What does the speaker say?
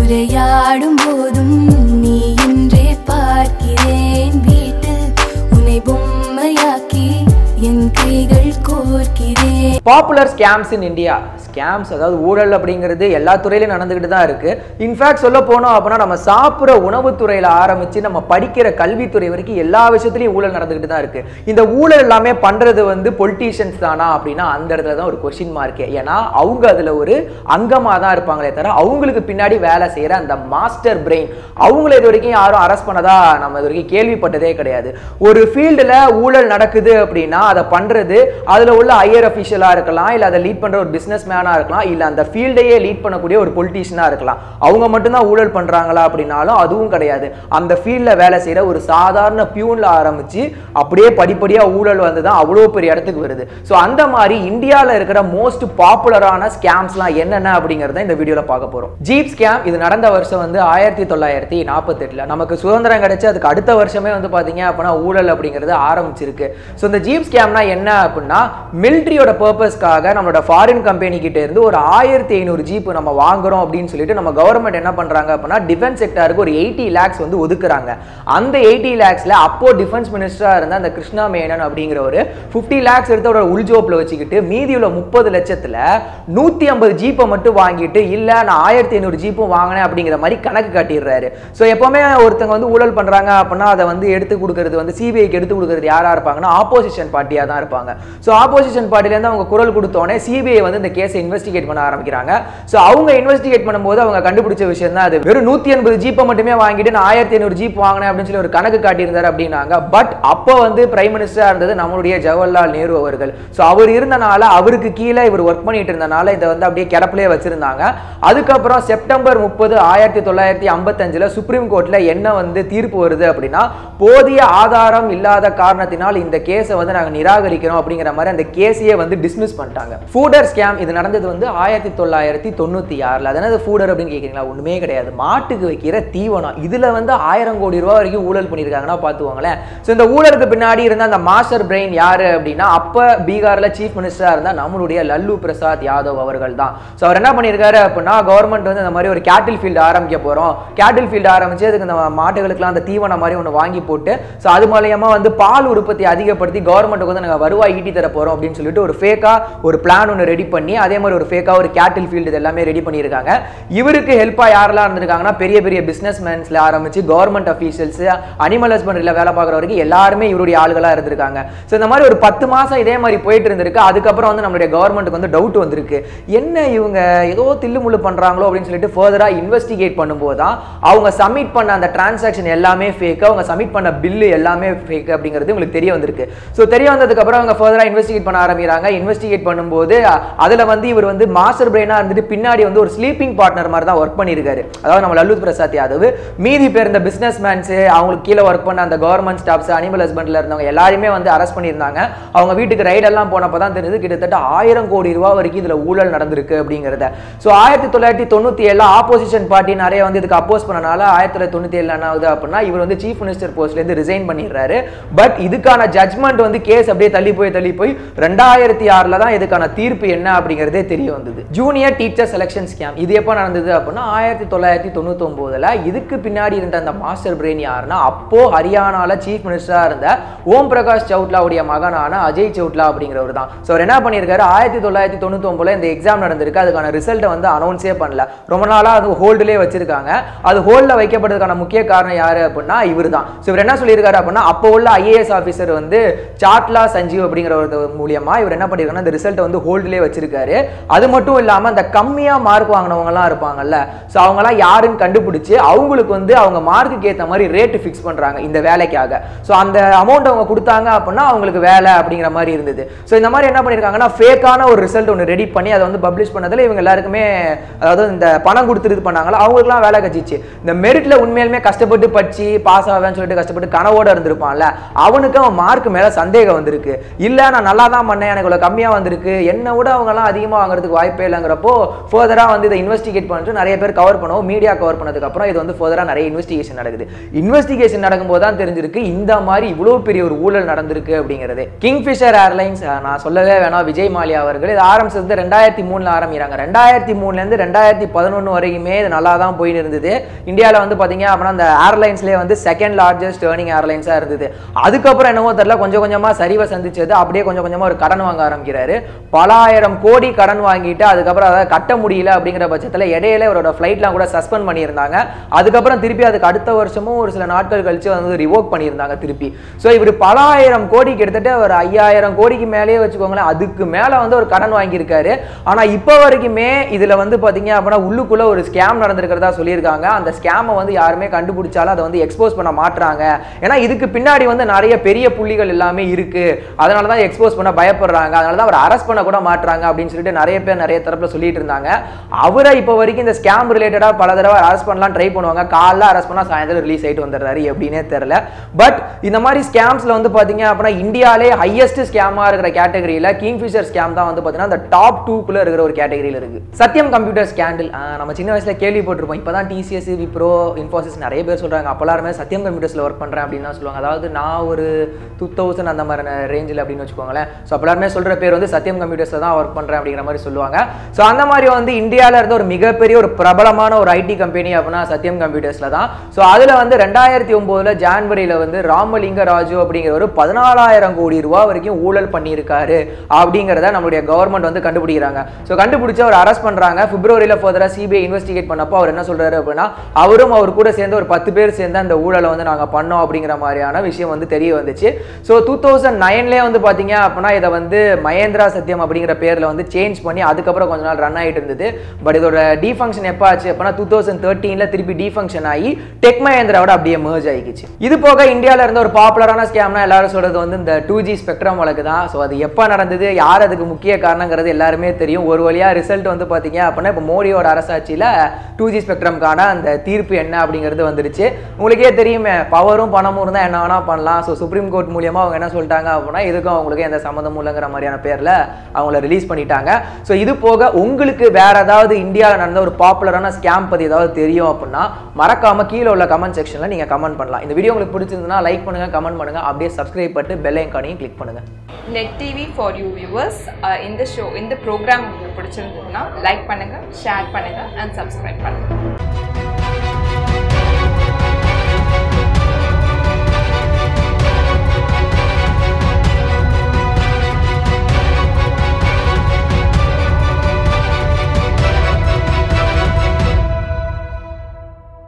உரையாடும் போதும் நீ இன்றே பார்க்கிறேன் வீட்டில் உன்னை பொம்மையாக்கி என் கைகள் கோர்க்கிறேன். Popular scams in India. Scams அதாவது ஊழல் அப்படிங்கிறது எல்லா துறையிலும் நடந்துக்கிட்டு தான் இருக்கு. இன்ஃபேக்ட் சொல்ல போனோம் அப்படின்னா நம்ம சாப்பிட்ற உணவுத்துறையில ஆரம்பிச்சு நம்ம படிக்கிற கல்வித்துறை வரைக்கும் எல்லா விஷயத்துலையும் ஊழல் நடந்துக்கிட்டு தான் இருக்கு. இந்த ஊழல் எல்லாமே பண்றது பொலிட்டீஷியன்ஸ் தானா அப்படின்னா அந்த இடத்துல தான் ஒரு கொஸ்டின் மார்க்கே. ஏன்னா அவங்க அதுல ஒரு அங்கமா தான் இருப்பாங்களே தவிர அவங்களுக்கு பின்னாடி வேலை செய்யற அந்த மாஸ்டர் பிரெயின் அவங்கள இது வரைக்கும் யாரும் அரெஸ்ட் பண்ணதா நம்ம இது வரைக்கும் கேள்விப்பட்டதே கிடையாது. ஒரு ஃபீல்டுல ஊழல் நடக்குது அப்படின்னா அதை பண்றது அதுல உள்ள ஹையர் அஃபிஷியலா இருக்கலாம், இல்ல அதை லீட் பண்ற ஒரு பிசினஸ் மேனா இருக்கலாம், இல்ல அந்த ஃபீல்டையே லீட் பண்ணக்கூடிய ஒரு பொலிட்டீஷியனா இருக்கலாம். அவங்க மட்டும் தான் ஊழல் பண்றாங்களா அப்படின்னாலும் அதுவும் கிடையாது. அந்த ஃபீல்ட்ல வேலை செய்யற ஒரு சாதாரண பியூன்ல ஆரம்பிச்சு அப்படியே படிப்படியா ஊழல் வந்து தான் அவ்வளோ பெரிய இடத்துக்கு வருது. ஸோ அந்த மாதிரி இந்தியாவில் இருக்கிற மோஸ்ட் பாப்புலரான ஸ்கேம்ஸ்லாம் என்னென்ன அப்படிங்கறத இந்த வீடியோல பார்க்க போறோம். ஜீப் ஸ்கேம் இது நடந்த வருஷம் 1948. நமக்கு சுதந்திரம் கிடைச்சு அதுக்கு அடுத்த வருஷமே பாத்தீங்க அப்படின்னா ஊழல் அப்படிங்கிறது ஆரம்பிச்சிருக்கு. ஸோ இந்த ஜீப் ஸ்கேம்னா என்ன அப்படின்னா மிலிட்டரியோட பர்பஸ்க்காக நம்மளோட ஃபாரின் கம்பெனி கிட்ட இருந்து ஒரு 1500 ஜீப் நம்ம வாங்குறோம் அப்படின்னு சொல்லிட்டு நம்ம கவர்மெண்ட் என்ன பண்றாங்க அப்படின்னா டிஃபென்ஸ் செக்டாருக்கு ஒரு 80 lakhs ஒதுக்குறாங்க. அந்த 80 lakhsல அப்போ டிஃபென்ஸ் மினிஸ்டரா இருந்த அந்த கிருஷ்ணா மேனன் அப்படிங்கிற ஒரு 50 lakhs எடுத்து ஒரு உள்ஜோப்ல வச்சுக்கிட்டு மீதி உள்ள 30 லட்சத்துல 150 ஜீப்பை மட்டும் வாங்கிட்டு இல்ல நான் 1500 ஜீப்பும் வாங்கினேன் அப்படிங்கிற மாதிரி கணக்கு காட்டிடுறாரு. ஸோ எப்பவுமே ஒருத்தங்க ஊழல் பண்றாங்க அப்படின்னா அதை எடுத்து கொடுக்கறது சிபிஐக்கு எடுத்து கொடுக்கறது யாரா இருப்பாங்கன்னா ஆப்போசிஷன் பார்ட்டியா தான் இருப்பாங்க. ஸோ ஆப்போசிஷன் பார்ட்டில இருந்து அவங்க குரல் கொடுத்தோன்னே சிபிஐ இந்த கேஸை இன்வெஸ்டிகேட் பண்ண ஆரம்பிக்கிறாங்க. ஸோ அவங்க இன்வெஸ்டிகேட் பண்ணும்போது அவங்க கண்டுபிடிச்ச விஷயம் தான் அது. வெறும் 180 ஜீப்பை மட்டுமே வாங்கிட்டு நான் 1500 ஜீப் வாங்கினேன் அப்படின்னு சொல்லி ஒரு கணக்கு காட்டியிருந்தாரு அப்படின்னாங்க. பட் அப்போ பிரைம் மினிஸ்டரா இருந்தது நம்மளுடைய ஜவஹர்லால் நேரு அவர்கள். ஸோ அவர் இருந்தனால அவருக்கு கீழே இவர் ஒர்க் பண்ணிட்டு இருந்தனால இதை அப்படியே கிடப்பிலே வச்சிருந்தாங்க. அதுக்கப்புறம் செப்டம்பர் 30, 1955 சுப்ரீம் கோர்ட்ல என்ன தீர்ப்பு வருது அப்படின்னா போதிய ஆதாரம் இல்லாத காரணத்தினால் இந்த கேஸை நாங்க நிராகரிக்கிறோம் அப்படிங்கிற மாதிரி அந்த கேஸையே டிஸ்மிஸ் பண்ணிட்டாங்க. ஃபூடர் ஸ்கேம் இது நடந்தது 1996. அது என்னது ஃபூடர் அப்படின்னு கேட்குறீங்களா? ஒண்ணுமே கிடையாது. மாட்டுக்கு வைக்கிற தீவனம். இதுல 1000 கோடி ரூபாய் வரைக்கும் ஊழல் பண்ணியிருக்காங்கன்னா பார்த்துவாங்களேன். ஸோ இந்த ஊழலுக்கு பின்னாடி இருந்த அந்த மாஸ்டர் பிரெயின் யாரு அப்படின்னா அப்ப பீகார்ல சீஃப் மினிஸ்டரா இருந்தா நம்மளுடைய லல்லு பிரசாத் யாதவ் அவர்கள் தான். ஸோ அவர் என்ன பண்ணியிருக்காரு அப்படின்னா கவர்மெண்ட் இந்த மாதிரி ஒரு கேட்டில் ஃபீல்டு ஆரம்பிக்க போறோம், கேட்டில் ஃபீல்டு ஆரம்பிச்சு அதுக்கு இந்த மாட்டுகளுக்குலாம் அந்த தீவனம் மாதிரி ஒன்று வாங்கி போட்டு ஸோ அது மூலமா பால் உற்பத்தி அதிகப்படுத்தி கவர்மெண்ட்டுக்கு நாங்கள் வருவாய் ஈட்டி தர போறோம் அப்படின்னு சொல்லிட்டு ஒரு ஃபேக்கா ஒரு பிளான் ஒன்று ரெடி பண்ணி அதே மாதிரி ஒரு ஃபேக்கா ஒரு கேட்டில் ஃபீல்டு எல்லாமே ரெடி பண்ணியிருக்காங்க. இவருக்கு ஹெல்ப்பா யாரெல்லாம் இருந்திருக்காங்கன்னா பெரிய பெரிய பிசினஸ் மேன்ஸ்ல ஆரம்பிச்சு கவர்மெண்ட் அஃபீஷியல்ஸ், அனிமல் ஹஸ்பண்டரியில் வேலை பார்க்குற வரைக்கும் எல்லாருமே இவருடைய ஆளுகளா இருந்திருக்காங்க. ஸோ இந்த மாதிரி ஒரு 10 மாசம் இதே மாதிரி போயிட்டு இருந்திருக்கு. அதுக்கப்புறம் நம்மளுடைய கவர்மெண்ட்டுக்கு டவுட் வந்திருக்கு, என்ன இவங்க ஏதோ தில்லுமுள்ளு பண்றாங்களோ அப்படின்னு சொல்லிட்டு ஃபர்தரா இன்வெஸ்டிகேட் பண்ணும்போது தான் அவங்க சப்மிட் பண்ண அந்த டிரான்சாக்ஷன் எல்லாமே ஃபேக், அவங்க சப்மிட் பண்ண பில்லு எல்லாமே ஃபேக் அப்படிங்கிறது உங்களுக்கு தெரிய வந்திருக்கு. ஸோ தெரிய வந்ததுக்கு அப்புறம் அவங்க ஃபர்தரா இன்வெஸ்டிகேட் பண்ண ஆரம்பிக்கிறாங்க. இன்வெஸ்டிகேட் பண்ணும்போது அதுல இவர் மாஸ்டர் பிரெயினா இருந்துட்டு பின்னாடி ஒரு ஸ்லீப்பிங் பார்ட்னர் மாதிரி தான் ஒர்க் பண்ணியிருக்காரு. அதாவது நம்ம லல்லு பிரசாத் யாதவ் மீதி பேர் இந்த பிசினஸ் மேன்ஸ் அவங்களுக்கு கீழே ஒர்க் பண்ண அந்த கவர்மெண்ட் ஸ்டாஃப்ஸ், அனிமல் ஹஸ்பண்ட்ல இருந்தவங்க எல்லாருமே அரெஸ்ட் பண்ணியிருந்தாங்க. அவங்க வீட்டுக்கு ரைட் எல்லாம் போனப்போ தான் தெரிஞ்சது கிட்டத்தட்ட 1000 கோடி ரூபாய் வரைக்கும் இதுல ஊழல் நடந்திருக்கு அப்படிங்கிறத. ஸோ 1997 ஆப்போசிஷன் பார்ட்டி நிறைய இதுக்கு அப்போஸ் பண்ணனால 1997 என்ன ஆகுது அப்படின்னா இவர் சீஃப் மினிஸ்டர் போஸ்ட்ல இருந்து ரிசைன் பண்ணிடுறாரு. பட் இதுக்கான ஜட்மெண்ட் கேஸ் அப்படியே தள்ளி போய் 2006 தான் இதுக்கான தீர்ப்பு என்ன அப்படிங்கிறதே தெரிய வந்தது. ஜூனியர் டீச்சர் செலக்ஷன் ஸ்கேம் இது எப்போ நடந்தது அப்படின்னா 1999. இதுக்கு பின்னாடி இருந்த அந்த மாஸ்டர் பிரெயின் யாருன்னா அப்போ ஹரியானால சீஃப் மினிஸ்டரா இருந்த ஓம் பிரகாஷ் சவுட்லாவுடைய மகனான அஜய் சவுட்லா அப்படிங்கிறவர் தான். ஸோ அவர் என்ன பண்ணியிருக்காரு 1999 இந்த எக்ஸாம் நடந்திருக்கு. அதுக்கான ரிசல்ட்டை அனௌன்ஸே பண்ணல. ரொம்ப நாளா அது ஹோல்டுலேயே வச்சிருக்காங்க. அது ஹோல்டில் வைக்கப்பட்டதுக்கான முக்கிய காரணம் யாரு அப்படின்னா இவர் தான். ஸோ இவர் என்ன சொல்லியிருக்காரு அப்படின்னா அப்போ உள்ள ஐஏஎஸ் ஆஃபீஸர் சாட்லா சஞ்சீவ் அப்படிங்கிற மூலியமா இவர் என்ன பண்ணிருக்காரு இந்த ரிசல்ட்டை ஹோல்ட்லயே வச்சிருக்காரு. அது மட்டும் இல்லாம அந்த கம்மியா மார்க் வாங்கினவங்க எல்லாம் இருப்பாங்கல்ல, சோ அவங்க எல்லாம் யாருன்னு கண்டுபிடிச்சு அவங்களுக்கு அவங்க மார்க்குக்கு ஏற்ற மாதிரி ரேட் ஃபிக்ஸ் பண்றாங்க இந்த வேலைக்காக. சோ அந்த அமௌண்ட் அவங்க கொடுத்தாங்க அப்படின்னா அவங்களுக்கு வேலை அப்படிங்கிற மாதிரி இருந்தது. சோ இந்த மாதிரி என்ன பண்ணிருக்காங்கன்னா ஃபேக்கான ஒரு ரிசல்ட் ஒன்று ரெடி பண்ணி அதை பப்ளிஷ் பண்ணதுல இவங்க எல்லாருக்குமே அதாவது இந்த பணம் கொடுத்து இது பண்ணாங்களா அவங்களுக்குலாம் வேலை கட்சிச்சு. இந்த மெரிட்ல உண்மையிலுமே கஷ்டப்பட்டு படிச்சு பாஸ் ஆவேன்னு சொல்லிட்டு கஷ்டப்பட்டு கனவோட இருந்திருப்பான்ல அவனுக்கு அவன் மார்க் மேல சந்தேகம் வந்திருக்கு. இல்ல நான் நல்லா தான் பண்ணேன் எனக்கு கம்மி கம்மியாக வந்திருக்கு, என்னை விட அவங்கலாம் அதிகமாக வாங்குறதுக்கு வாய்ப்பே இல்லைங்கிறப்போ ஃபர்தராக வந்து இதை இன்வெஸ்டிகேட் பண்ணிட்டு நிறைய பேர் கவர் பண்ணுவோம். மீடியா கவர் பண்ணதுக்கப்புறம் இது வந்து ஃபர்தராக நிறைய இன்வெஸ்டிகேஷன் நடக்குது. இன்வெஸ்டிகேஷன் நடக்கும்போது தான் தெரிஞ்சிருக்கு இந்த மாதிரி இவ்வளோ பெரிய ஒரு ஊழல் நடந்திருக்கு அப்படிங்கிறது. கிங்ஃபிஷர் ஏர்லைன்ஸ் நான் சொல்லவே வேணாம், விஜய் மாலியா அவர்கள் இது ஆரம்பிச்சது 2003 ஆரம்பிக்கிறாங்க. 2003லேருந்து 2011 வரைக்குமே இது நல்லா தான் போயின்னு இருந்தது. இந்தியாவில் வந்து பார்த்தீங்க அப்படின்னா அந்த ஏர்லைன்ஸ்லேயே வந்து செகண்ட் லார்ஜஸ்ட் ஏர்னிங் ஏர்லைன்ஸாக இருந்தது. அதுக்கப்புறம் என்னவோ தெரியல கொஞ்சம் கொஞ்சமாக சரிவை சந்திச்சது. அப்படியே கொஞ்சம் கொஞ்சமாக ஒரு கடன் வாங்க ஆரம்பிக்கிறாரு. பல ஆயிரம் கோடி கடன் வாங்கிட்டு அதுக்கப்புறம் அதை கட்ட முடியல அப்படிங்கிற பட்சத்தில் இடையில அவரோட ஃப்ளைட்லாம் கூட சஸ்பெண்ட் பண்ணியிருந்தாங்க. அதுக்கப்புறம் திருப்பி அதுக்கு அடுத்த வருஷமும் ஒரு சில நாட்கள் கழிச்சு வந்து ரிவோக் பண்ணியிருந்தாங்க திருப்பி. ஸோ இவர் பல ஆயிரம் கோடி கிட்டத்தட்ட ஒரு 5000 கோடிக்கு மேலேயே வச்சுக்கோங்களேன், அதுக்கு மேலே வந்து ஒரு கடன் வாங்கியிருக்காரு. ஆனால் இப்போ வரைக்குமே இதில் வந்து பார்த்தீங்க அப்படின்னா உள்ளுக்குள்ள ஒரு ஸ்கேம் நடந்திருக்கிறதா சொல்லியிருக்காங்க. அந்த ஸ்கேமை வந்து யாருமே கண்டுபிடிச்சாலும் அதை வந்து எக்ஸ்போஸ் பண்ண மாட்டாங்க. ஏன்னா இதுக்கு பின்னாடி வந்து நிறைய பெரிய புள்ளிகள் எல்லாமே இருக்கு, அதனால தான் எக்ஸ்போஸ் பண்ண பயப்படுறாங்க, அதனால தான் அவர் அரெஸ்ட் பண்ண கூட மாட்டுறாங்க அப்படின்னு சொல்லிட்டு நிறைய பேர் நிறைய தரப்புல சொல்லிட்டு இருந்தாங்க. அவரை இப்போ வரைக்கும் இந்த ஸ்கேம் ரிலேட்டடாக பல தடவை அரெஸ்ட் பண்ணலாம் ட்ரை பண்ணுவாங்க. காலைல அரெஸ்ட் பண்ணால் சாயந்தரம் ரிலீஸ் ஆகிட்டு வந்துடுறாரு எப்படின்னே தெரியல. பட் இந்த மாதிரி ஸ்கேம்ஸ்ல வந்து பார்த்தீங்க அப்படின்னா இந்தியாவிலே ஹையஸ்ட் ஸ்கேமாக இருக்கிற கேட்டகரியில் கிங்ஃபிஷர் ஸ்கேம் தான் வந்து பார்த்தீங்கன்னா அந்த டாப் 2க்குள்ள இருக்கிற ஒரு கேட்டகரியில் இருக்கு. சத்யம் கம்ப்யூட்டர் ஸ்கேண்டில் நம்ம சின்ன வயசுல கேள்விப்பட்டிருப்போம். இப்போ தான் டிசிஎஸ், விப்ரோ, இன்ஃபோசிஸ் நிறைய பேர் சொல்றாங்க. அப்போல்லாருமே சத்யம் கம்ப்யூட்டர்ஸில் ஒர்க் பண்ணுறேன் அப்படின்னு தான் சொல்லுவாங்க. அதாவது நான் ஒரு 2000 அந்த மாதிரி ரேஞ்சில் அப்படின்னு வச்சுக்கோங்களேன். ஸோ அப்போல்லாருமே சொல்கிற பேர் வந்து சத்யம் கம்ப்யூட்டர்ஸில் தான் ஒர்க் பண்ணுறேன் அப்படிங்கிற மாதிரி சொல்லுவாங்க. ஸோ அந்த மாதிரி வந்து இந்தியாவில் இருந்த ஒரு மிகப்பெரிய ஒரு பிரபலமான ஒரு ஐடி கம்பெனி அப்படின்னா சத்யம் கம்ப்யூட்டர்ஸில் தான். ஸோ அதில் வந்து 2009 ஜான்வரியில் வந்து ராமலிங்க ராஜு அப்படிங்கிற ஒரு 14,000 கோடி ரூபா வரைக்கும் ஊழல் பண்ணியிருக்காரு அப்படிங்கிறத நம்மளுடைய கவர்மெண்ட் வந்து கண்டுபிடிக்கிறாங்க. ஸோ கண்டுபிடிச்சு அவர் அரெஸ்ட் பண்ணுறாங்க. பிப்ரவரியில் ஃபர்தராக சிபிஐ இன்வெஸ்டிகேட் பண்ணப்போ அவர் என்ன சொல்கிறாரு அப்படின்னா அவரும் அவர் கூட சேர்ந்து ஒரு 10 பேர் சேர்ந்து அந்த ஊழலை வந்து நாங்கள் பண்ணோம் அப்படிங்கிற மாதிரியான விஷயம் வந்து தெரிய வந்துச்சு. ஸோ 2009லேயே வந்து பார்த்தீங்க அப்படின்னா இதை வந்து மகேந்திரா சத்யம் அப்படிங்கிற பேரில் வந்து சேஞ்ச் பண்ணி அதுக்கப்புறம் கொஞ்ச நாள் ரன் ஆகிட்டு இருந்தது. பட் இதோட டீஃபங்க்ஷன் எப்போ ஆச்சு அப்படின்னா 2013ல் திருப்பி டீஃபங்க்ஷன் ஆகி டெக் மஹேந்திராவோட அப்படியே மர்ஜ் ஆகிடுச்சு. இது போக இந்தியாவில் இருந்த ஒரு பாப்புலரான ஸ்கேம்னா எல்லாரும் சொல்றது வந்து இந்த 2G ஸ்பெக்ட்ரம் வழக்கு தான். ஸோ அது எப்போ நடந்தது, யார் அதுக்கு முக்கிய காரணங்கிறது எல்லாருமே தெரியும். ஒரு வழியாக ரிசல்ட் வந்து பார்த்தீங்க அப்படின்னா இப்போ மோடியோட அரசாட்சியில் 2G ஸ்பெக்ட்ரம்கான அந்த தீர்ப்பு என்ன அப்படிங்கிறது வந்துருச்சு. உங்களுக்கே தெரியுமே, பவரும் பணமும் இருந்தால் என்ன வேணா பண்ணலாம். ஸோ சுப்ரீம் கோர்ட் மூலியமாக அவங்க என்ன சொல்லிட்டாங்க அப்படின்னா இதுக்கும் அவங்களுக்கு எந்த சம்மந்தமும் இல்லைங்கிற மாதிரியான பேரில் அவங்கள ரிலீஸ் பண்ணிட்டாங்க. ஸோ இது போக உங்களுக்கு வேற ஏதாவது இந்தியாவில் நடந்த ஒரு பாப்புலரான ஸ்கேம் பற்றி ஏதாவது தெரியும் அப்படின்னா மறக்காம கீழே உள்ள கமெண்ட் செக்ஷனில் நீங்கள் கமெண்ட் பண்ணலாம். இந்த வீடியோ உங்களுக்கு பிடிச்சிருந்ததுன்னா லைக் பண்ணுங்க, கமெண்ட் பண்ணுங்க, அப்படியே சப்ஸ்கிரைப் பண்ணிட்டு பெல் ஐகானையும் கிளிக் பண்ணுங்க. Net TV for you viewers இந்த ப்ரோக்ராம் உங்களுக்கு பிடிச்சிருந்ததுன்னா லைக் பண்ணுங்க, ஷேர் பண்ணுங்க அண்ட் சப்ஸ்கிரைப் பண்ணுங்க.